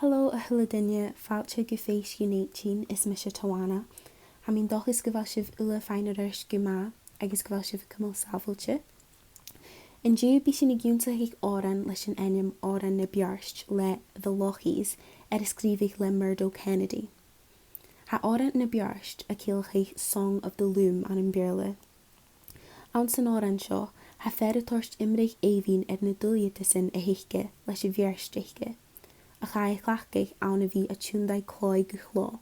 Helo a thula duine fáilte go Fèis Dhùn Èideann is me se Tawana. Ha mín dochas go bhfuil sibh ula féinidirs go maith agus go bhfuil sibh cumál sábhailte. In dú bí sin na giúntaigh Òran leis an ainm Òran na Beairt le theagasg is scríbigh le Murdo Kennedy. Ha Òran na Beairt a céalchaigh Song of the Loom an an Béarla. An san Òran seo, ha féad a toirst imreich éhín na dúlíochta sin a hiiche leis a bhearsteiche. A chaiachchaigh anna bhí a túndaigh chlóig go chló.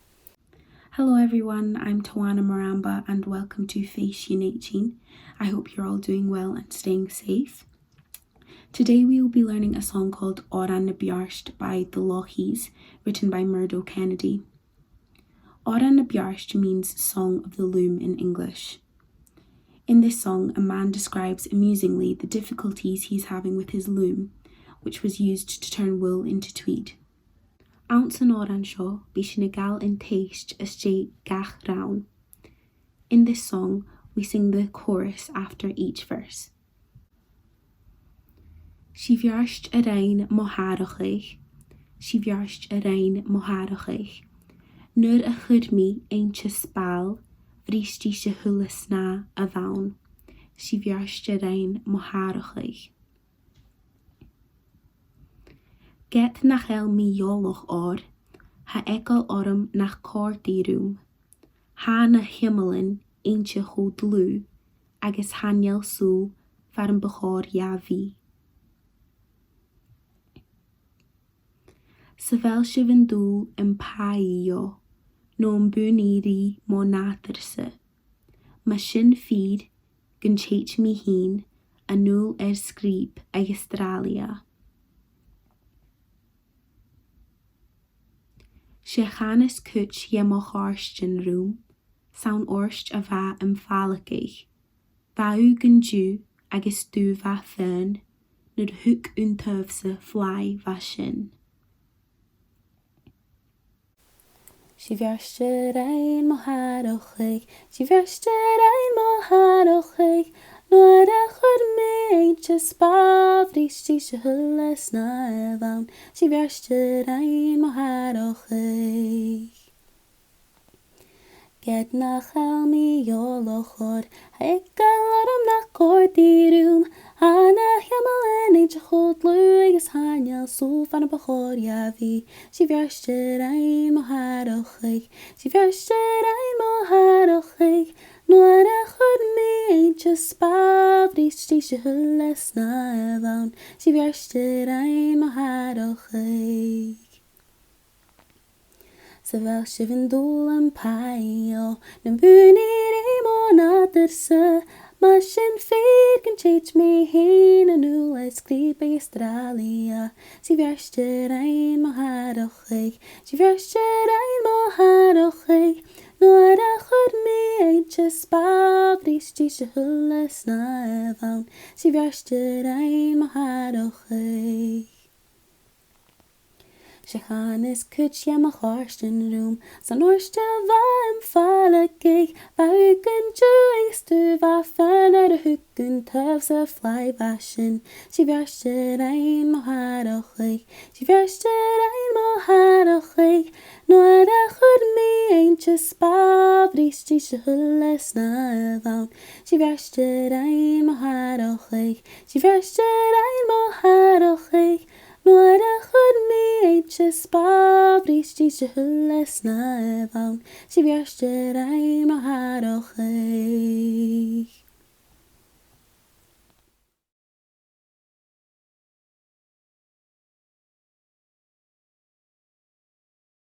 Hello everyone, I'm Tawana Maramba and welcome to Fèis Dhùn Èideann. I hope you're all doing well and staying safe. Today we will be learning a song called Òran na Beairt by theagasg, written by Murdo Kennedy. Òran na Beairt means Song of the Loom in English. In this song, a man describes amusingly the difficulties he's having with his loom, which was used to turn wool into tweed. Ounce an Òran seo, bí sin na gal in taist as sé Ghearrain. In this song, we sing the chorus after each verse. Si bhearst a rain mo háireachtaigh, si bhearst a rain mo háireachtaigh. Nuair a chud mí aonte spáil, bhrístí se thulas ná a bhain, si bhearst a rain mo háireachtaigh. Get nach el mi joloch or, ha ekkel orm nach cordírum. Ha na himmelen eentje goed lu, agus hanjel sú var een begor javi. Savel se van doel een paio, no een buniri mo naterse. Ma sin feed, gun cheit mi heen, a nul skriep Australia. Se chanis kuch je mo harsten room, saun orst a va falakeich. Va u gan ju, agus du va fern, nud hook un tufse fly va sin. Si bhearste rain mo háireachtaigh, si bhearste rain mo háireachtaigh, nuair a chud mé aonte spáil, bhrístí se thulas ná a bhain, si bhearste rain mo háireachtaigh. Get nach el mi joloch or, ha ekkel orm nach cordírum, ha na himmelen eentje goed lu, agus hanjel sú van een begor javi. Si bhearste rain mo háireachtaigh, si bhearste rain mo háireachtaigh, nuair a chud mé aonte spáil, bhrístí se thulas ná a bhain, si bhearste rain mo háireachtaigh. Savel se van doel een paio, na buniri mo naterse, ma sin feed gan cheit me heen, a nul skriep Australia. Si bhearste rain mo háireachtaigh, si bhearste rain mo háireachtaigh, nuair a chud mé aonte spáil, bhrístí se thulas ná a bhain, si bhearste rain mo háireachtaigh. Se chanis kuch je mo harsten room, san orste va falakeich, va uken ju agus du va fern ar a hukun tufse fly va sin. Si bhearste rain mo háireachtaigh, si bhearste rain mo háireachtaigh, nuair a chud mé aonte spáil, bhrístí se thulas ná a bhain, si bhearste rain mo háireachtaigh, si bhearste rain mo háireachtaigh, nuair a chud mé aonte spáil, bhrístí se thulas ná a bhain, si bhearste rain mo háireachtaigh.